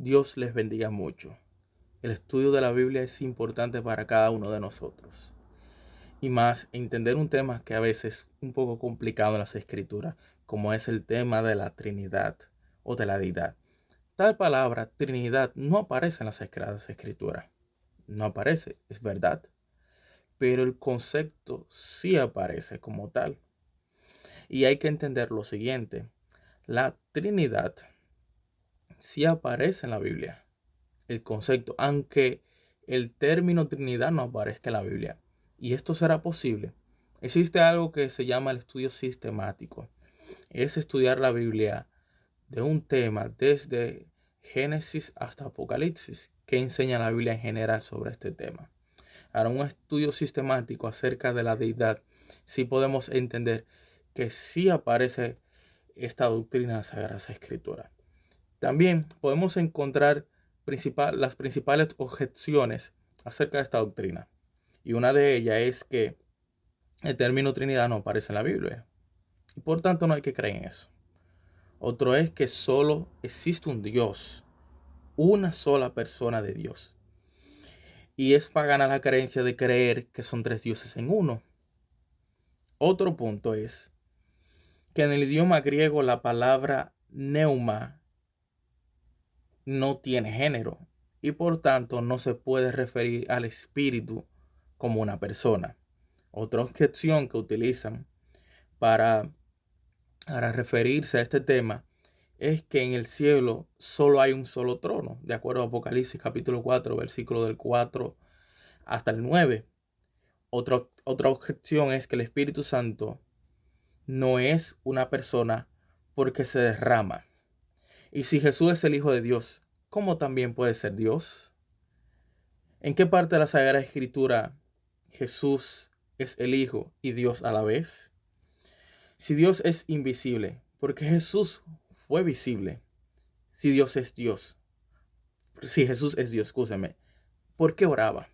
Dios les bendiga mucho. El estudio de la Biblia es importante para cada uno de nosotros. Y más entender un tema que a veces es un poco complicado en las escrituras, como es el tema de la Trinidad o de la deidad. Tal palabra, Trinidad, no aparece en las Sagradas Escrituras. No aparece, es verdad. Pero el concepto sí aparece como tal. Y hay que entender lo siguiente. La Trinidad sí aparece en la Biblia. El concepto, aunque el término Trinidad no aparezca en la Biblia. Y esto será posible. Existe algo que se llama el estudio sistemático. Es estudiar la Biblia de un tema desde Génesis hasta Apocalipsis, que enseña la Biblia en general sobre este tema. Ahora, un estudio sistemático acerca de la deidad, sí podemos entender que sí aparece esta doctrina en las Sagradas Escrituras. También podemos encontrar las principales objeciones acerca de esta doctrina. Y una de ellas es que el término Trinidad no aparece en la Biblia. Y por tanto no hay que creer en eso. Otro es que solo existe un Dios, una sola persona de Dios. Y es pagana la creencia de creer que son tres dioses en uno. Otro punto es que en el idioma griego la palabra neuma no tiene género y por tanto no se puede referir al espíritu como una persona. Otra objeción que utilizan para, para referirse a este tema es que en el cielo solo hay un solo trono, de acuerdo a Apocalipsis capítulo 4, versículo del 4 hasta el 9. Otra objeción es que el Espíritu Santo no es una persona porque se derrama. Y si Jesús es el Hijo de Dios, ¿cómo también puede ser Dios? ¿En qué parte de la Sagrada Escritura Jesús es el Hijo y Dios a la vez? Si Dios es invisible, ¿por qué Jesús fue visible? Si Dios es Dios, si Jesús es Dios, escúcheme, ¿por qué oraba?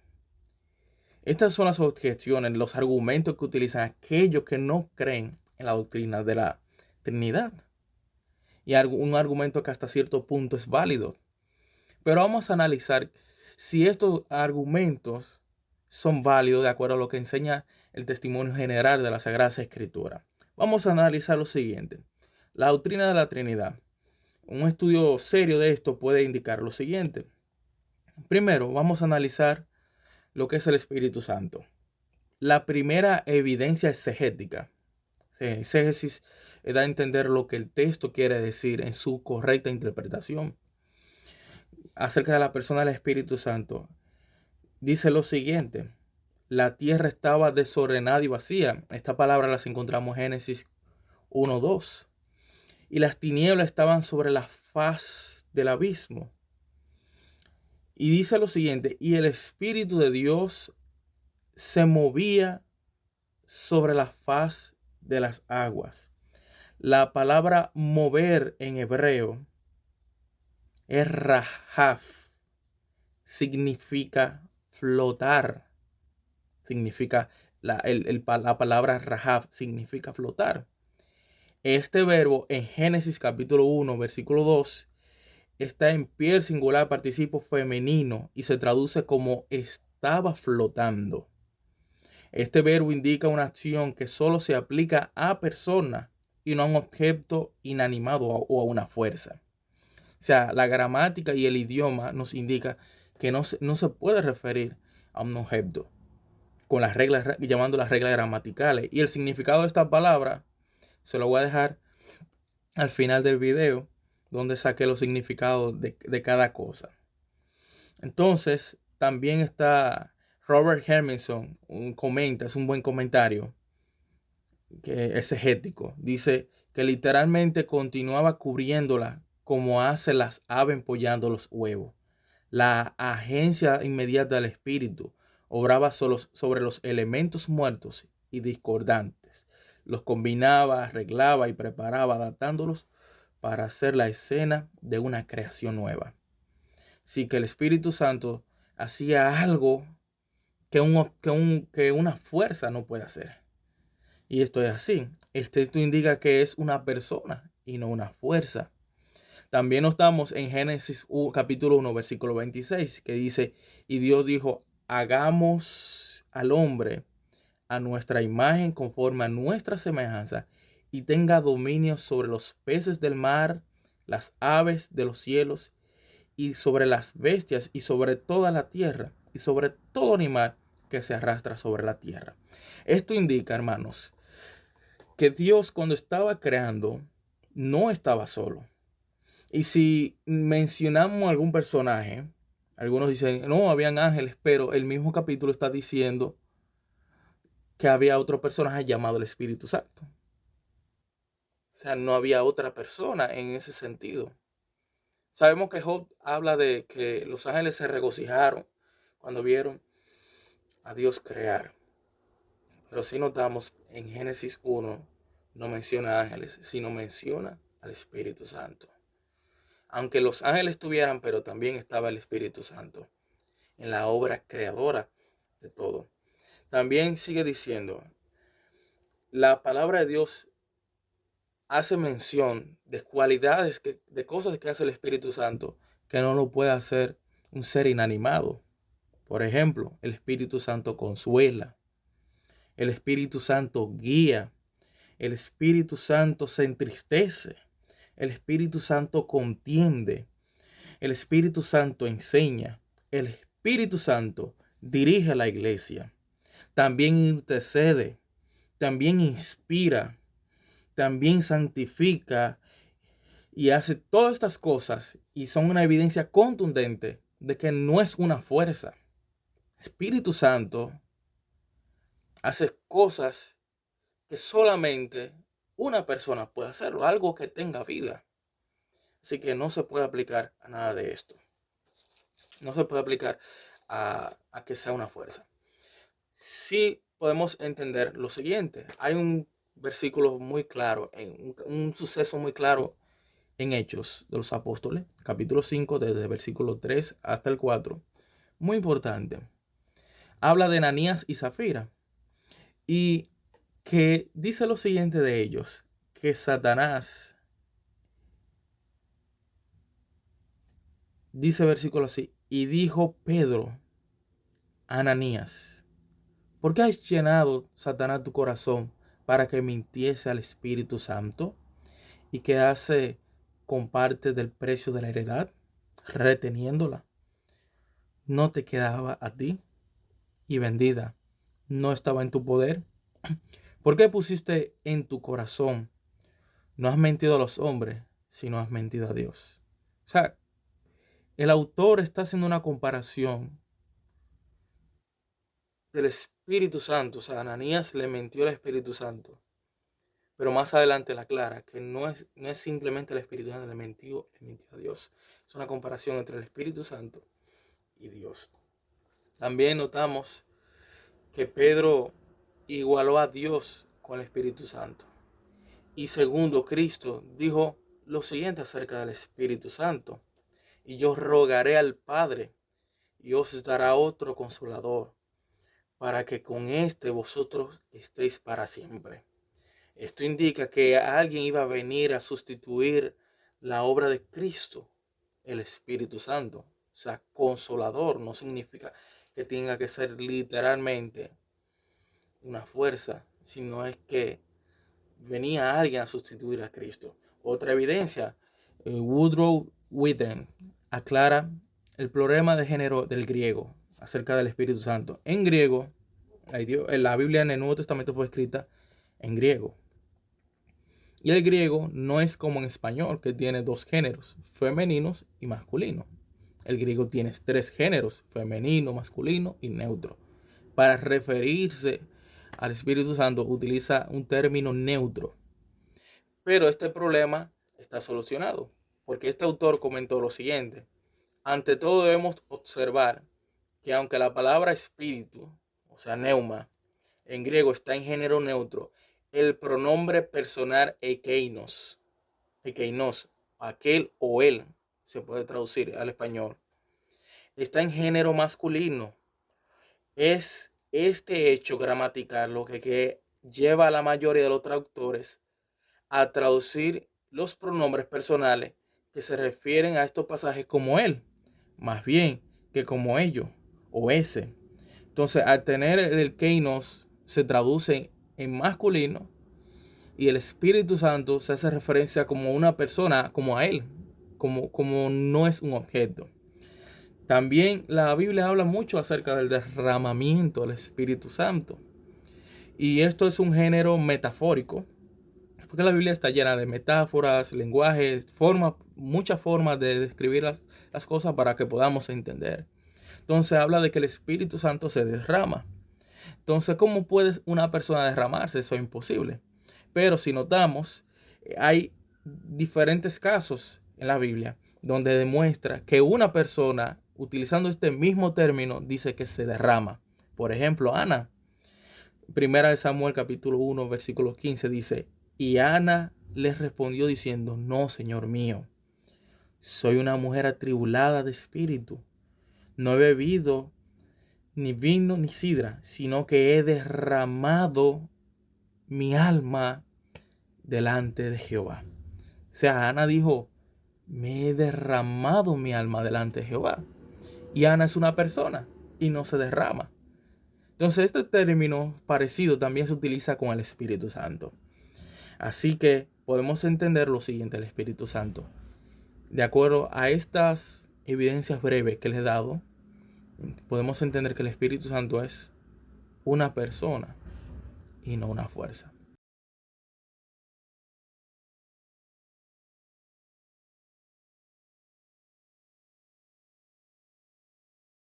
Estas son las objeciones, los argumentos que utilizan aquellos que no creen en la doctrina de la Trinidad. Y un argumento que hasta cierto punto es válido. Pero vamos a analizar si estos argumentos son válidos de acuerdo a lo que enseña el testimonio general de la Sagrada Escritura. Vamos a analizar lo siguiente. La doctrina de la Trinidad. Un estudio serio de esto puede indicar lo siguiente. Primero, vamos a analizar lo que es el Espíritu Santo. La primera evidencia exegética. Exégesis da a entender lo que el texto quiere decir en su correcta interpretación acerca de la persona del Espíritu Santo. Dice lo siguiente: la tierra estaba desordenada y vacía. Esta palabra las encontramos en Génesis 1:2. Y las tinieblas estaban sobre la faz del abismo. Y dice lo siguiente: y el Espíritu de Dios se movía sobre la faz de las aguas. La palabra mover en hebreo es rahaf. Significa flotar. Significa la palabra rahaf significa flotar. Este verbo en Génesis capítulo 1, versículo 2, está en pie singular participo femenino y se traduce como estaba flotando. Este verbo indica una acción que solo se aplica a personas y no a un objeto inanimado o a una fuerza. O sea, la gramática y el idioma nos indica que no se puede referir a un objeto con las reglas, llamando las reglas gramaticales. Y el significado de esta palabra se lo voy a dejar al final del video, donde saqué los significados de cada cosa. Entonces, también está Robert Hermanson, comenta, es un buen comentario, que es exegético. Dice que literalmente continuaba cubriéndola como hace las aves empollando los huevos. La agencia inmediata del espíritu obraba sobre los elementos muertos y discordantes. Los combinaba, arreglaba y preparaba, adaptándolos para hacer la escena de una creación nueva. Sí, que el Espíritu Santo hacía algo que una fuerza no puede hacer. Y esto es así. El texto indica que es una persona y no una fuerza. También notamos en Génesis capítulo 1, versículo 26, que dice, y Dios dijo, hagamos al hombre a nuestra imagen conforme a nuestra semejanza y tenga dominio sobre los peces del mar, las aves de los cielos y sobre las bestias y sobre toda la tierra y sobre todo animal que se arrastra sobre la tierra. Esto indica, hermanos, que Dios cuando estaba creando no estaba solo. Y si mencionamos algún personaje, algunos dicen, no, habían ángeles, pero el mismo capítulo está diciendo que había otro personaje llamado el Espíritu Santo. O sea, no había otra persona en ese sentido. Sabemos que Job habla de que los ángeles se regocijaron cuando vieron a Dios crear. Pero si notamos en Génesis 1, no menciona ángeles, sino menciona al Espíritu Santo. Aunque los ángeles tuvieran, pero también estaba el Espíritu Santo en la obra creadora de todo. También sigue diciendo, la palabra de Dios hace mención de cualidades, de cosas que hace el Espíritu Santo que no lo puede hacer un ser inanimado. Por ejemplo, el Espíritu Santo consuela, el Espíritu Santo guía, el Espíritu Santo se entristece, el Espíritu Santo contiende, el Espíritu Santo enseña, el Espíritu Santo dirige a la iglesia, también intercede, también inspira, también santifica y hace todas estas cosas y son una evidencia contundente de que no es una fuerza. Espíritu Santo hace cosas que solamente una persona puede hacerlo, algo que tenga vida. Así que no se puede aplicar a nada de esto. No se puede aplicar a que sea una fuerza. Sí podemos entender lo siguiente. Hay un versículo muy claro, un suceso muy claro en Hechos de los Apóstoles, capítulo 5, desde el versículo 3 hasta el 4. Muy importante. Habla de Ananías y Zafira. Y que dice lo siguiente de ellos, que Satanás, dice versículo así, y dijo Pedro a Ananías, ¿por qué has llenado, Satanás, tu corazón para que mintiese al Espíritu Santo y que hace con parte del precio de la heredad, reteniéndola? ¿No te quedaba a ti y vendida? ¿No estaba en tu poder? ¿Por qué pusiste en tu corazón? No has mentido a los hombres, sino has mentido a Dios. O sea, el autor está haciendo una comparación del Espíritu Santo. O sea, Ananías le mintió al Espíritu Santo. Pero más adelante la aclara que no es simplemente el Espíritu Santo, le mintió a Dios. Es una comparación entre el Espíritu Santo y Dios. También notamos que Pedro igualó a Dios con el Espíritu Santo. Y segundo, Cristo dijo lo siguiente acerca del Espíritu Santo. Y yo rogaré al Padre y os dará otro consolador para que con este vosotros estéis para siempre. Esto indica que alguien iba a venir a sustituir la obra de Cristo, el Espíritu Santo. O sea, consolador no significa que tenga que ser literalmente una fuerza, sino es que venía alguien a sustituir a Cristo. Otra evidencia, Woodrow Wilson aclara el problema de género del griego acerca del Espíritu Santo. En griego, la Biblia en el Nuevo Testamento fue escrita en griego. Y el griego no es como en español, que tiene dos géneros, femeninos y masculinos. El griego tiene tres géneros, femenino, masculino y neutro. Para referirse al Espíritu Santo utiliza un término neutro. Pero este problema está solucionado, porque este autor comentó lo siguiente. Ante todo debemos observar que aunque la palabra espíritu, o sea, neuma, en griego está en género neutro, el pronombre personal ekeinos, aquel o él, se puede traducir al español, está en género masculino. Es este hecho gramatical lo que lleva a la mayoría de los traductores a traducir los pronombres personales que se refieren a estos pasajes como él, más bien que como ellos o ese. Entonces, al tener el kainos se traduce en masculino y el Espíritu Santo se hace referencia como una persona, como a él, como no es un objeto. También la Biblia habla mucho acerca del derramamiento del Espíritu Santo. Y esto es un género metafórico, porque la Biblia está llena de metáforas, lenguajes, muchas formas de describir las cosas para que podamos entender. Entonces habla de que el Espíritu Santo se derrama. Entonces, ¿cómo puede una persona derramarse? Eso es imposible. Pero si notamos, hay diferentes casos en la Biblia donde demuestra que una persona, utilizando este mismo término, dice que se derrama. Por ejemplo, Ana. Primera de Samuel capítulo 1 versículo 15 dice, y Ana les respondió diciendo, no, Señor mío, soy una mujer atribulada de espíritu. No he bebido ni vino ni sidra, sino que he derramado mi alma delante de Jehová. O sea, Ana dijo, me he derramado mi alma delante de Jehová. Y Ana es una persona y no se derrama. Entonces, este término parecido también se utiliza con el Espíritu Santo. Así que podemos entender lo siguiente del Espíritu Santo. De acuerdo a estas evidencias breves que les he dado, podemos entender que el Espíritu Santo es una persona y no una fuerza.